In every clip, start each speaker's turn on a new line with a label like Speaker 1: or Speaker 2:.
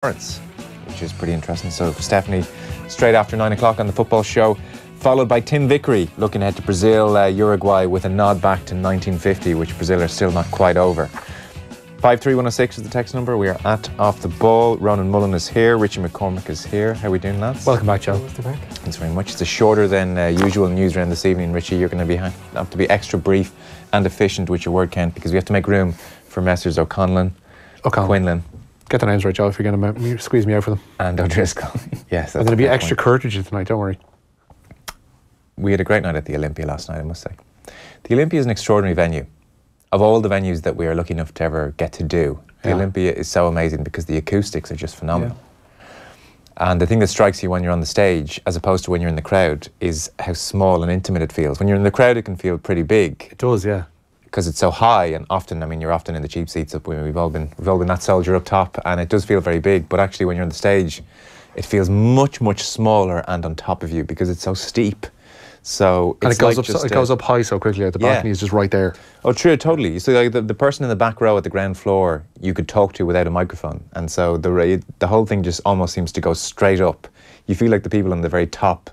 Speaker 1: which is pretty interesting. So Stephanie, straight after 9 o'clock on the football show, followed by Tim Vickery looking ahead to Brazil, Uruguay, with a nod back to 1950, which Brazil are still not quite over. 53106 is the text number. We are at Off the Ball. Ronan Mullin is here. Richie McCormack is here. How are we doing, lads?
Speaker 2: Welcome back, Joe.
Speaker 1: Thanks very much. It's a shorter than usual newsround this evening. Richie, you're going to have to be extra brief and efficient with your word count because we have to make room for Messrs O'Connell, Quinlan.
Speaker 2: Get the names right, Joe, if you're going to squeeze me out for them.
Speaker 1: And O'Driscoll. Yes,
Speaker 2: I'm going to be extra courteous tonight, don't worry.
Speaker 1: We had a great night at the Olympia last night, I must say. The Olympia is an extraordinary venue. Of all the venues that we are lucky enough to ever get to do, the Olympia is so amazing because the acoustics are just phenomenal. Yeah. And the thing that strikes you when you're on the stage, as opposed to when you're in the crowd, is how small and intimate it feels. When you're in the crowd, it can feel pretty big.
Speaker 2: It does, yeah.
Speaker 1: Because it's so high, and often, I mean, you're often in the cheap seats up. We've all been that soldier up top, and it does feel very big. But actually, when you're on the stage, it feels much, much smaller and on top of you because it's so steep. So
Speaker 2: and it goes up high so quickly. The balcony is just right there.
Speaker 1: Oh, true, totally. So like the person in the back row at the ground floor, you could talk to without a microphone, and so the whole thing just almost seems to go straight up. You feel like the people on the very top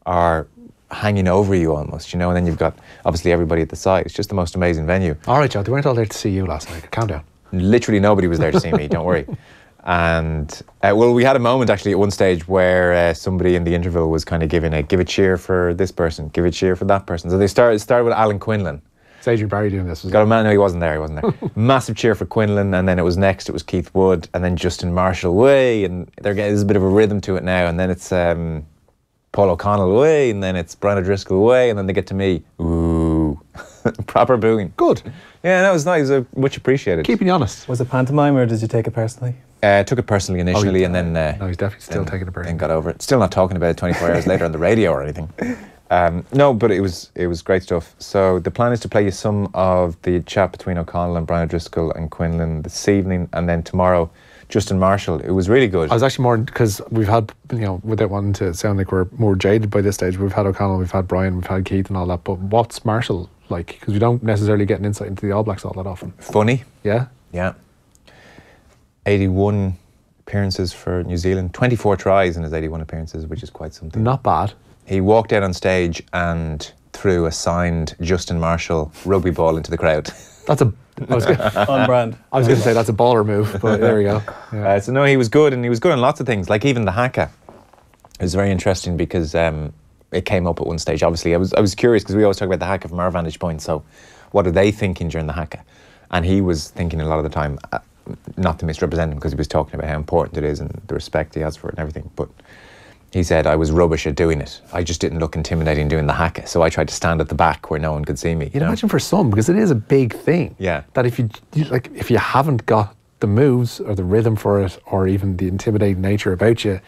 Speaker 1: are hanging over you almost, you know, and then you've got obviously everybody at the side. It's just the most amazing venue.
Speaker 2: All right, Joe, they weren't all there to see you last night. Calm down.
Speaker 1: Literally nobody was there to see me, don't worry. And well, we had a moment actually at one stage where somebody in the interval was kind of giving give a cheer for this person, give a cheer for that person. So they started with Alan Quinlan.
Speaker 2: It's Adrian Barry doing this.
Speaker 1: No, he wasn't there. Massive cheer for Quinlan, and then it was Keith Wood, and then Justin Marshall way, and there's a bit of a rhythm to it now, and then it's Paul O'Connell way, and then it's Brian O'Driscoll way, and then they get to me. Ooh. Proper booing.
Speaker 2: Good.
Speaker 1: Yeah, that was nice. Much appreciated.
Speaker 2: Keeping you honest.
Speaker 3: Was it pantomime or did you take it personally?
Speaker 1: Took it personally initially, and then...
Speaker 2: no, he's definitely still taking it personally.
Speaker 1: Then got over it. Still not talking about it 24 hours later on the radio or anything. No, but it was great stuff. So the plan is to play you some of the chat between O'Connell and Brian O'Driscoll and Quinlan this evening, and then tomorrow, Justin Marshall. It was really good.
Speaker 2: I was actually more, because we've had, you know, without wanting to sound like we're more jaded by this stage, we've had O'Connell, we've had Brian, we've had Keith and all that, but what's Marshall like? Because we don't necessarily get an insight into the All Blacks all that often.
Speaker 1: Funny.
Speaker 2: Yeah?
Speaker 1: Yeah. 81 appearances for New Zealand, 24 tries in his 81 appearances, which is quite something.
Speaker 2: Not bad.
Speaker 1: He walked out on stage and threw a signed Justin Marshall rugby ball into the crowd.
Speaker 2: That's
Speaker 3: on brand.
Speaker 2: I was going to say that's a baller move, but there we go. Yeah.
Speaker 1: So no, he was good, and he was good on lots of things, like even the haka. It was very interesting because it came up at one stage. Obviously, I was curious because we always talk about the haka from our vantage point. So, what are they thinking during the haka? And he was thinking a lot of the time, not to misrepresent him, because he was talking about how important it is and the respect he has for it and everything. But he said, I was rubbish at doing it. I just didn't look intimidating doing the haka. So I tried to stand at the back where no one could see me.
Speaker 2: You'd imagine for some, because it is a big thing.
Speaker 1: Yeah.
Speaker 2: That if you haven't got the moves or the rhythm for it, or even the intimidating nature about you,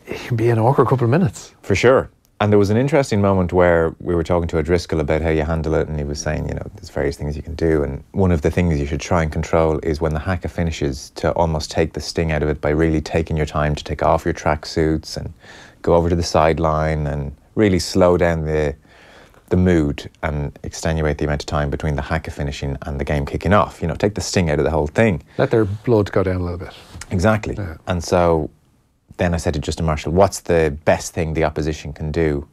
Speaker 2: it can be an awkward couple of minutes.
Speaker 1: For sure. And there was an interesting moment where we were talking to O'Driscoll about how you handle it, and he was saying, you know, there's various things you can do, and one of the things you should try and control is when the haka finishes, to almost take the sting out of it by really taking your time to take off your tracksuits and go over to the sideline and really slow down the mood and extenuate the amount of time between the haka finishing and the game kicking off. You know, take the sting out of the whole thing.
Speaker 2: Let their blood go down a little bit.
Speaker 1: Exactly.
Speaker 2: Yeah.
Speaker 1: And so then I said to Justin Marshall, what's the best thing the opposition can do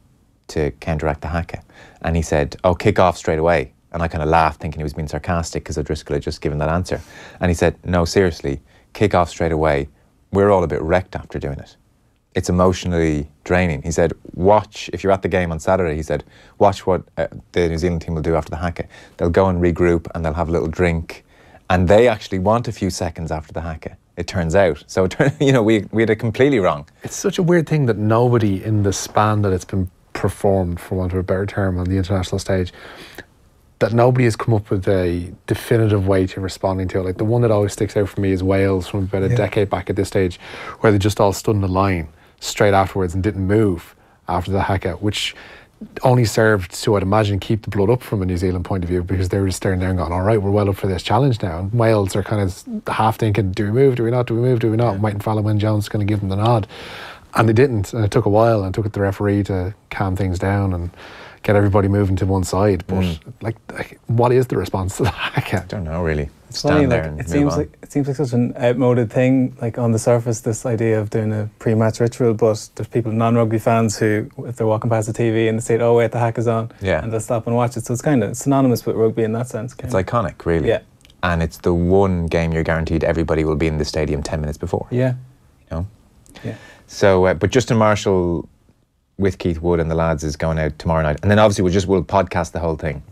Speaker 1: to counteract the haka? And he said, kick off straight away. And I kind of laughed, thinking he was being sarcastic because O'Driscoll had just given that answer. And he said, no, seriously, kick off straight away. We're all a bit wrecked after doing it. It's emotionally draining. He said, watch, if you're at the game on Saturday, he said, watch what the New Zealand team will do after the haka. They'll go and regroup and they'll have a little drink. And they actually want a few seconds after the haka, it turns out. So, you know, we had it completely wrong.
Speaker 2: It's such a weird thing that nobody in the span that it's been performed, for want of a better term, on the international stage, that nobody has come up with a definitive way to responding to it. Like the one that always sticks out for me is Wales from about a decade back at this stage, where they just all stood in the line straight afterwards and didn't move after the haka, which only served to, I'd imagine, keep the blood up from a New Zealand point of view, because they were just staring there and going, all right, we're well up for this challenge now. And Wales are kind of half thinking, do we move, do we not, do we move, do we not? Waiting for Alan Jones going to give them the nod. And they didn't, and it took a while, and it took the referee to calm things down. And get everybody moving to one side. But like, what is the response to that?
Speaker 1: I don't know really.
Speaker 3: It's funny, like, it seems like such an outmoded thing, like on the surface, this idea of doing a pre-match ritual, but there's people, non-rugby fans, who, if they're walking past the TV and they say, oh wait, the hack is on, and they'll stop and watch it. So it's kind of synonymous with rugby in that sense.
Speaker 1: It's iconic, really.
Speaker 3: Yeah.
Speaker 1: And it's the one game you're guaranteed everybody will be in the stadium 10 minutes before.
Speaker 3: Yeah.
Speaker 1: You know?
Speaker 3: Yeah.
Speaker 1: So, but Justin Marshall with Keith Wood and the lads is going out tomorrow night. And then obviously we'll podcast the whole thing.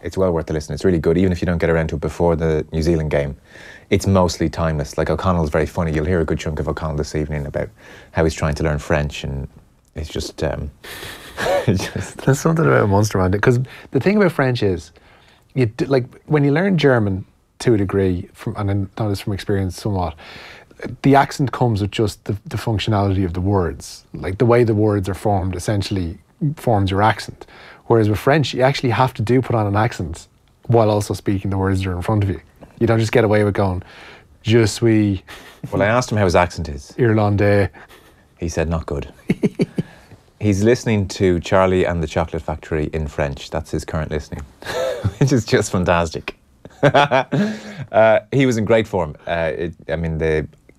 Speaker 1: It's well worth the listen. It's really good, even if you don't get around to it before the New Zealand game. It's mostly timeless. Like, O'Connell's very funny. You'll hear a good chunk of O'Connell this evening about how he's trying to learn French, and it's just...
Speaker 2: There's something about Munster, man. Because the thing about French is, like, when you learn German to a degree, and I know this from experience somewhat, the accent comes with just the functionality of the words. Like, the way the words are formed essentially forms your accent. Whereas with French, you actually have to put on an accent while also speaking the words that are in front of you. You don't just get away with going, je suis...
Speaker 1: Well, I asked him how his accent is.
Speaker 2: Irlandais.
Speaker 1: He said, not good. He's listening to Charlie and the Chocolate Factory in French. That's his current listening, which is just fantastic. He was in great form.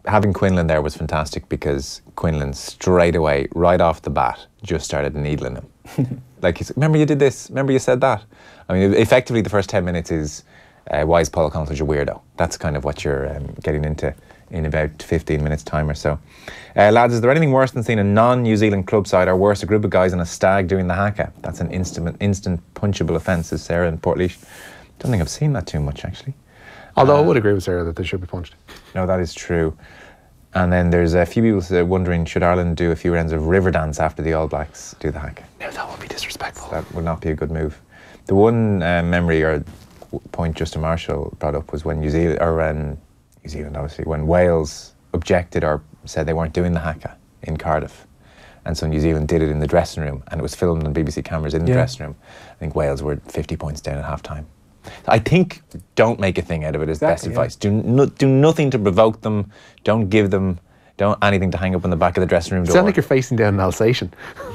Speaker 1: Having Quinlan there was fantastic, because Quinlan straight away, right off the bat, just started needling him. Like, he's, remember you did this? Remember you said that? I mean, effectively the first 10 minutes is, why is Paul O'Connell such a weirdo? That's kind of what you're getting into in about 15 minutes time or so. Lads, is there anything worse than seeing a non-New Zealand club side, or worse, a group of guys in a stag doing the haka? That's an instant punchable offence, says Sarah in Portlaoise. Don't think I've seen that too much, actually.
Speaker 2: Although I would agree with Sarah that they should be punched.
Speaker 1: No, that is true. And then there's a few people wondering, should Ireland do a few rounds of river dance after the All Blacks do the haka?
Speaker 2: No, that would be disrespectful.
Speaker 1: So that would not be a good move. The one memory or point Justin Marshall brought up was when New Zealand, obviously, when Wales objected or said they weren't doing the haka in Cardiff. And so New Zealand did it in the dressing room, and it was filmed on BBC cameras in the dressing room. I think Wales were 50 points down at half-time. I think don't make a thing out of it is best advice. Do nothing to provoke them. Don't give them anything to hang up on the back of the dressing room door.
Speaker 2: Sound like you're facing down an Alsatian.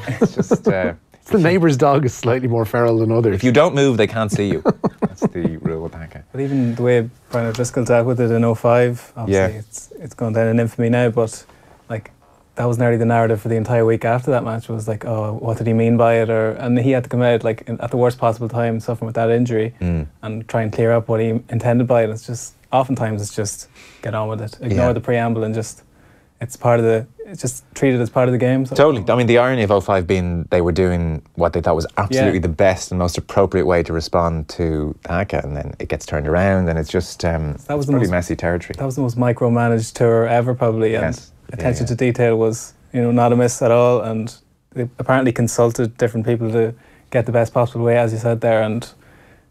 Speaker 1: It's just...
Speaker 2: It's the neighbour's dog is slightly more feral than others.
Speaker 1: If you don't move, they can't see you. That's the rule with haka.
Speaker 3: But even the way Brian O'Driscoll dealt with it in 05, obviously it's gone down in infamy now, but like, that was nearly the narrative for the entire week after that match, was like, oh, what did he mean by it? And he had to come out like at the worst possible time, suffering with that injury, and try and clear up what he intended by it. It's just, oftentimes it's just get on with it, ignore the preamble, and just it's just treated as part of the game. So.
Speaker 1: Totally. I mean, the irony of 05 being they were doing what they thought was absolutely the best and most appropriate way to respond to haka, and then it gets turned around, and it's just that was pretty messy territory.
Speaker 3: That was the most micromanaged tour ever, probably, and attention to detail was, not amiss at all, and they apparently consulted different people to get the best possible way, as you said there, and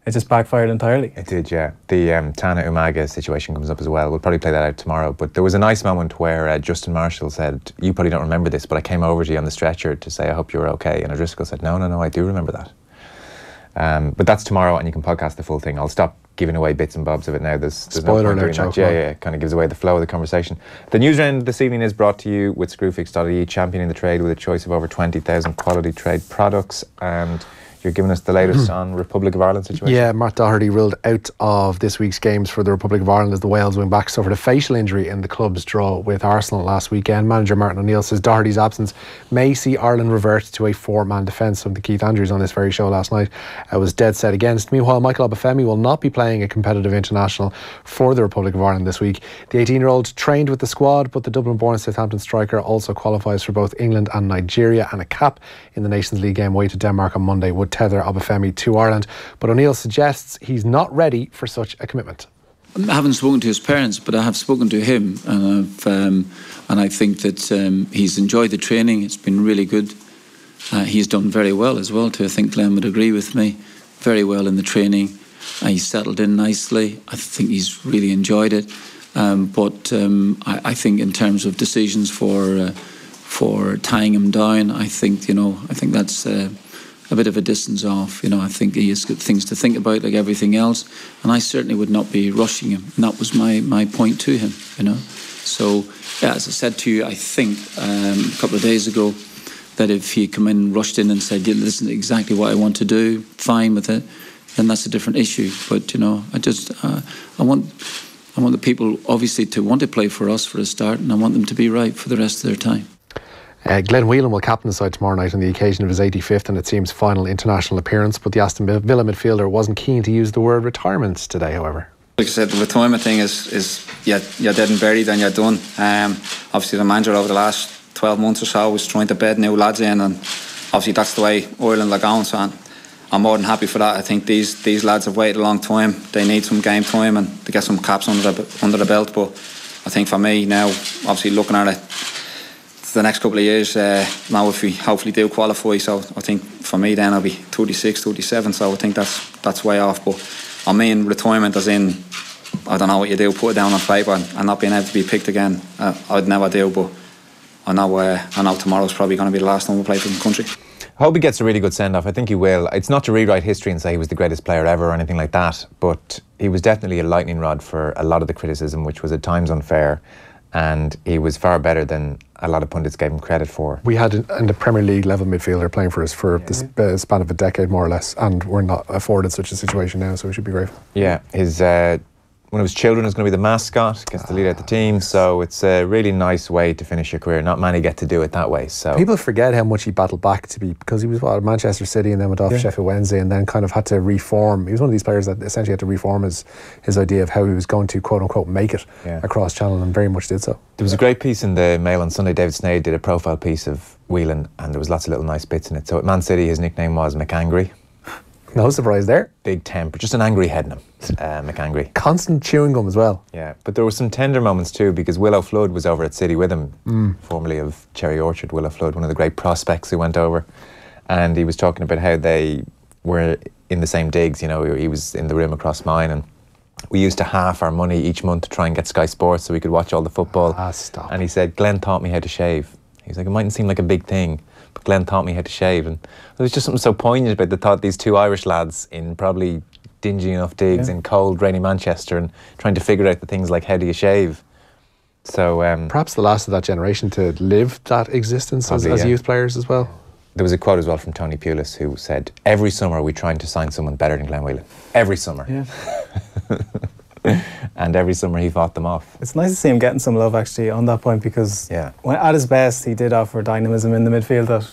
Speaker 3: it just backfired entirely. It
Speaker 1: did, yeah. The Tana Umaga situation comes up as well. We'll probably play that out tomorrow. But there was a nice moment where Justin Marshall said, you probably don't remember this, but I came over to you on the stretcher to say, I hope you're okay. And O'Driscoll said, no, I do remember that. But that's tomorrow, and you can podcast the full thing. I'll stop giving away bits and bobs of it now. There's
Speaker 2: spoiler
Speaker 1: no point doing that. Yeah, it kind of gives away the flow of the conversation. The Newsround this evening is brought to you with Screwfix.ie, championing the trade with a choice of over 20,000 quality trade products. And you're giving us the latest on Republic of Ireland situation.
Speaker 2: Yeah, Matt Doherty ruled out of this week's games for the Republic of Ireland as the Wales wing back suffered a facial injury in the club's draw with Arsenal last weekend. Manager Martin O'Neill says Doherty's absence may see Ireland revert to a four-man defence. Something Keith Andrews on this very show last night was dead set against. Meanwhile, Michael Obafemi will not be playing a competitive international for the Republic of Ireland this week. The 18-year-old trained with the squad, but the Dublin-born Southampton striker also qualifies for both England and Nigeria, and a cap in the Nations League game away to Denmark on Monday would tether Obafemi to Ireland, but O'Neill suggests he's not ready for such a commitment.
Speaker 4: I haven't spoken to his parents, but I have spoken to him, and I think that he's enjoyed the training. It's been really good. He's done very well as well too. I think Glenn would agree with me. Very well in the training. He's settled in nicely. I think he's really enjoyed it. But I think in terms of decisions for tying him down, I think that's a bit of a distance off. I think he has got things to think about like everything else, and I certainly would not be rushing him. And that was my point to him. So, as I said to you, I think a couple of days ago, that if he come in, rushed in and said, yeah, this is exactly what I want to do, fine with it, then that's a different issue. But, you know, I want the people, obviously, to want to play for us for a start, and I want them to be right for the rest of their time.
Speaker 2: Glenn Whelan will captain the side tomorrow night on the occasion of his 85th and it seems final international appearance, but the Aston Villa midfielder wasn't keen to use the word retirement today, however.
Speaker 5: Like I said, the retirement thing is you're dead and buried and you're done. Obviously the manager over the last 12 months or so was trying to bed new lads in, and obviously that's the way Ireland are going, so I'm more than happy for that. I think these lads have waited a long time. They need some game time and to get some caps under the belt, but I think for me now, obviously looking at it the next couple of years, now if we hopefully do qualify, so I think for me then I'll be 36, 37, so I think that's way off. But I mean retirement as in, I don't know what you do, put it down on paper and not being able to be picked again, I'd never do, but I know tomorrow's probably going to be the last time we play for the country.
Speaker 1: I hope he gets a really good send-off. I think he will. It's not to rewrite history and say he was the greatest player ever or anything like that, but he was definitely a lightning rod for a lot of the criticism, which was at times unfair, and he was far better than a lot of pundits gave him credit for. We had in the Premier League level midfielder playing for us for the span of a decade more or less, and we're not afforded such a situation now, so we should be grateful. Yeah, his one of his children is going to be the mascot, gets to lead out the team, so it's a really nice way to finish your career. Not many get to do it that way. So people forget how much he battled back to be, because he was at Manchester City and then went off to Sheffield Wednesday and then kind of had to reform. He was one of these players that essentially had to reform his idea of how he was going to quote unquote make it across channel, and very much did so. There was a great piece in the Mail on Sunday. David Snade did a profile piece of Whelan and there was lots of little nice bits in it. So at Man City his nickname was McAngry. No surprise there. Big temper, just an angry head in him, McAngry. Constant chewing gum as well. Yeah, but there were some tender moments too, because Willow Flood was over at City with him, formerly of Cherry Orchard. Willow Flood, one of the great prospects who went over, and he was talking about how they were in the same digs. You know, he was in the room across mine, and we used to half our money each month to try and get Sky Sports so we could watch all the football. Stop. And he said, Glenn taught me how to shave. He was like, it mightn't seem like a big thing, but Glenn taught me how to shave. And there was just something so poignant about the thought these two Irish lads in probably dingy enough digs in cold, rainy Manchester and trying to figure out the things like how do you shave. So perhaps the last of that generation to live that existence as youth players as well. There was a quote as well from Tony Pulis who said, every summer we're trying to sign someone better than Glenn Whelan. Every summer. Yeah. And every summer he fought them off. It's nice to see him getting some love actually on that point, because when at his best he did offer dynamism in the midfield that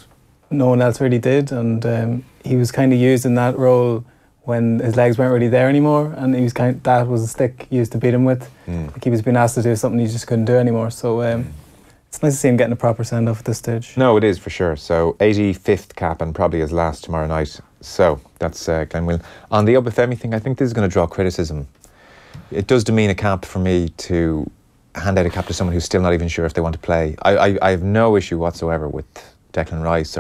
Speaker 1: no one else really did, and he was kind of used in that role when his legs weren't really there anymore, and he was that was a stick he used to beat him with. Like he was being asked to do something he just couldn't do anymore. So it's nice to see him getting a proper send off at this stage. No, it is for sure. So 85th cap and probably his last tomorrow night. So that's Glenn Whelan. On the Obafemi thing, I think this is going to draw criticism. It does demean a cap for me to hand out a cap to someone who's still not even sure if they want to play. I have no issue whatsoever with Declan Rice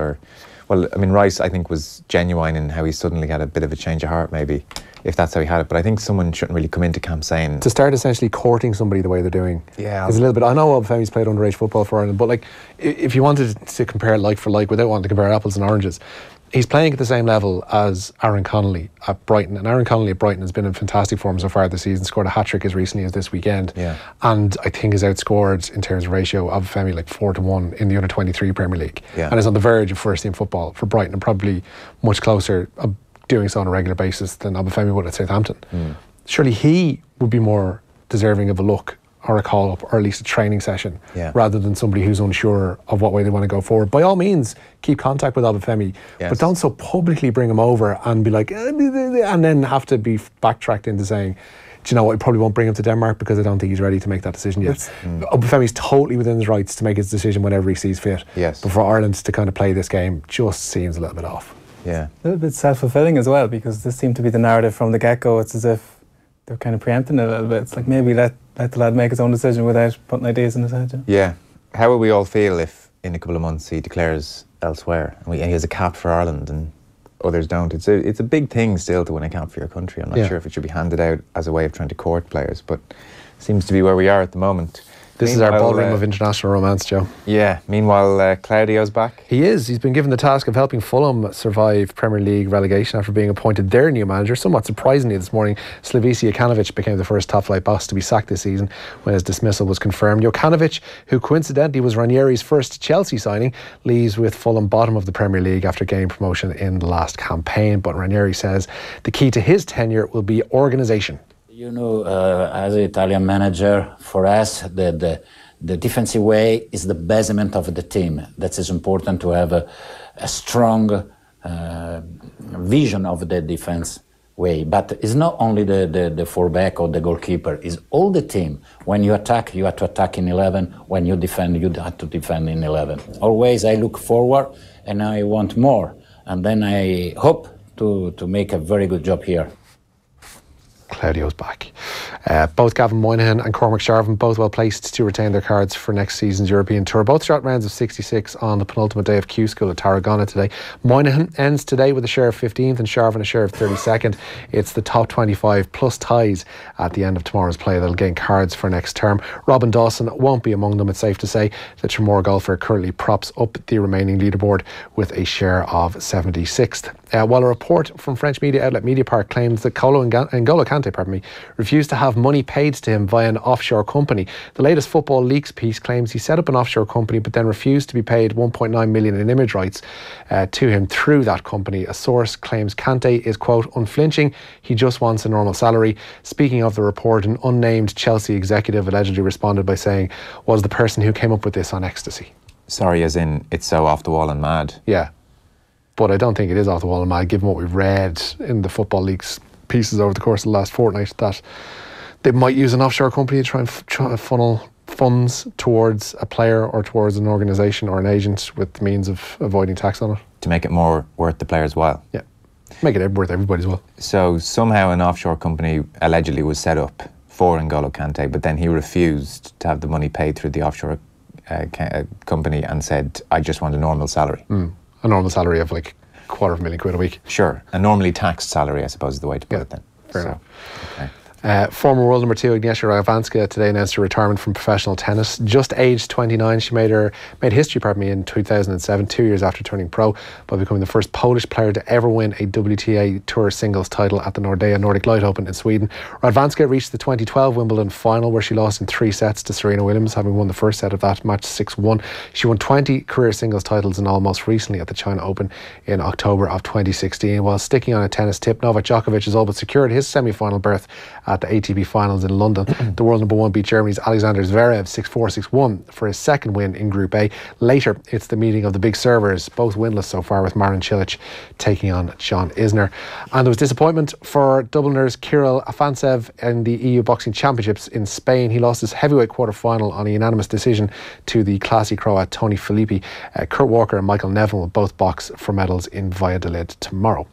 Speaker 1: Rice I think was genuine in how he suddenly had a bit of a change of heart maybe, if that's how he had it. But I think someone shouldn't really come into camp saying... To start essentially courting somebody the way they're doing. Yeah. It's a little bit... I know Obafemi's played underage football for Ireland, but like, if you wanted to compare like for like without wanting to compare apples and oranges, he's playing at the same level as Aaron Connolly at Brighton, and Aaron Connolly at Brighton has been in fantastic form so far this season, scored a hat-trick as recently as this weekend, and I think has outscored in terms of ratio of Obafemi like 4-1 in the under-23 Premier League, and is on the verge of first-team football for Brighton, and probably much closer doing so on a regular basis than Obafemi would at Southampton. Surely he would be more deserving of a look or a call-up, or at least a training session, rather than somebody who's unsure of what way they want to go forward. By all means, keep contact with Obafemi, but don't so publicly bring him over and be like, and then have to be backtracked into saying, do you know what, I probably won't bring him to Denmark because I don't think he's ready to make that decision yet. Obafemi's totally within his rights to make his decision whenever he sees fit. But for Ireland to kind of play this game just seems a little bit off. A little bit self-fulfilling as well, because this seemed to be the narrative from the get-go. It's as if they're kind of preempting it a little bit. It's like, maybe let the lad make his own decision without putting ideas in his head. Yeah. How will we all feel if in a couple of months he declares elsewhere and he has a cap for Ireland and others don't? It's a big thing still to win a cap for your country. I'm not sure if it should be handed out as a way of trying to court players, but it seems to be where we are at the moment.
Speaker 2: This is our ballroom of international romance, Joe.
Speaker 1: Yeah. Meanwhile, Claudio's back.
Speaker 2: He is. He's been given the task of helping Fulham survive Premier League relegation after being appointed their new manager. Somewhat surprisingly this morning, Slavisa Jokanovic became the first top-flight boss to be sacked this season when his dismissal was confirmed. Jokanovic, who coincidentally was Ranieri's first Chelsea signing, leaves with Fulham bottom of the Premier League after gaining promotion in the last campaign. But Ranieri says the key to his tenure will be organisation.
Speaker 6: You know, as an Italian manager, for us, the defensive way is the basement of the team. That is important to have a strong vision of the defense way. But it's not only the fullback or the goalkeeper, it's all the team. When you attack, you have to attack in 11. When you defend, you have to defend in 11. Always I look forward and I want more. And then I hope to make a very good job here.
Speaker 2: Claudio's back. Both Gavin Moynihan and Cormac Sharvin both well placed to retain their cards for next season's European Tour. Both shot rounds of 66 on the penultimate day of Q School at Tarragona today. Moynihan ends today with a share of 15th and Sharvin a share of 32nd. It's the top 25 plus ties at the end of tomorrow's play that'll gain cards for next term. Robin Dawson won't be among them. It's safe to say the Tremor golfer currently props up the remaining leaderboard with a share of 76th. While a report from French media outlet Mediapart claims that N'Golo Kante refused to have money paid to him via an offshore company. The latest Football Leaks piece claims he set up an offshore company but then refused to be paid 1.9 million in image rights to him through that company. A source claims Kante is, quote, unflinching. He just wants a normal salary. Speaking of the report, an unnamed Chelsea executive allegedly responded by saying, was the person who came up with this on ecstasy.
Speaker 1: Sorry, as in it's so off the wall and mad.
Speaker 2: Yeah. But I don't think it is off the wall and mad, given what we've read in the Football Leaks pieces over the course of the last fortnight, that they might use an offshore company to try and funnel funds towards a player or towards an organisation or an agent with the means of avoiding tax on it.
Speaker 1: To make it more worth the player's while.
Speaker 2: Yeah. Make it worth everybody's while.
Speaker 1: So somehow an offshore company allegedly was set up for N'Golo Kante, but then he refused to have the money paid through the offshore company and said, I just want a normal salary.
Speaker 2: A normal salary of like £250,000 a week.
Speaker 1: Sure. A normally taxed salary, I suppose, is the way to put it then.
Speaker 2: Fair enough. Okay. Former world number 2 Agnieszka Radwanska today announced her retirement from professional tennis. Just aged 29, she made history in 2007, 2 years after turning pro, by becoming the first Polish player to ever win a WTA Tour singles title at the Nordea Nordic Light Open in Sweden. Radwanska reached the 2012 Wimbledon final, where she lost in 3 sets to Serena Williams, having won the first set of that match 6-1. She won 20 career singles titles and most recently at the China Open in October of 2016. While sticking on a tennis tip, Novak Djokovic has all but secured his semi-final berth at the ATP Finals in London. The world number 1 beat Germany's Alexander Zverev 6-4, 6-1 for his second win in Group A. Later, it's the meeting of the big servers, both winless so far, with Marin Cilic taking on John Isner. And there was disappointment for Dubliners Kirill Afanasyev in the EU Boxing Championships in Spain. He lost his heavyweight quarter-final on a unanimous decision to the classy Croat Tony Filippi. Kurt Walker and Michael Neville will both box for medals in Valladolid tomorrow.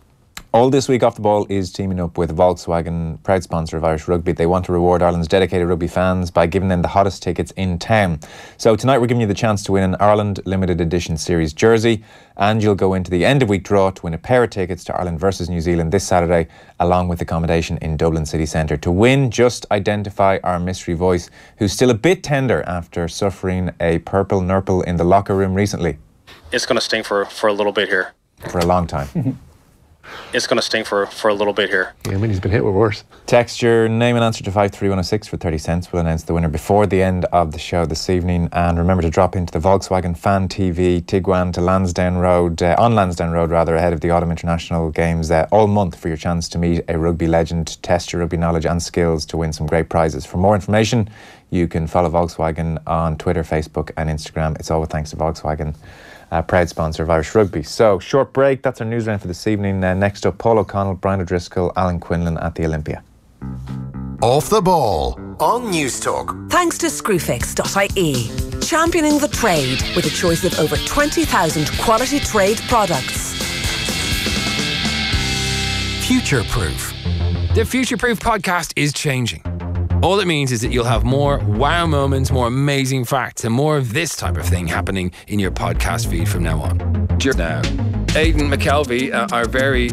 Speaker 1: All this week Off the Ball is teaming up with Volkswagen, proud sponsor of Irish Rugby. They want to reward Ireland's dedicated rugby fans by giving them the hottest tickets in town. So tonight we're giving you the chance to win an Ireland Limited Edition Series jersey, and you'll go into the end of week draw to win a pair of tickets to Ireland versus New Zealand this Saturday, along with accommodation in Dublin City Centre. To win, just identify our mystery voice, who's still a bit tender after suffering a purple nurple in the locker room recently.
Speaker 7: It's going to sting for a little bit here.
Speaker 1: For a long time.
Speaker 7: It's going to sting for a little bit here.
Speaker 2: Yeah, I mean, he's been hit with worse.
Speaker 1: Text your name and answer to 53106 for 30 cents. We'll announce the winner before the end of the show this evening. And remember to drop into the Volkswagen Fan TV Tiguan to Lansdowne Road, on Lansdowne Road rather, ahead of the Autumn International Games all month for your chance to meet a rugby legend, test your rugby knowledge and skills to win some great prizes. For more information, you can follow Volkswagen on Twitter, Facebook and Instagram. It's all with thanks to Volkswagen. Proud sponsor of Irish Rugby. So, short break. That's our news round for this evening. Next up, Paul O'Connell, Brian O'Driscoll, Alan Quinlan at the Olympia.
Speaker 8: Off the Ball on News Talk.
Speaker 9: Thanks to Screwfix.ie, championing the trade with a choice of over 20,000 quality trade products.
Speaker 8: Future Proof.
Speaker 10: The Future Proof podcast is changing. All it means is that you'll have more wow moments, more amazing facts, and more of this type of thing happening in your podcast feed from now on. Now, Aidan McKelvey, our very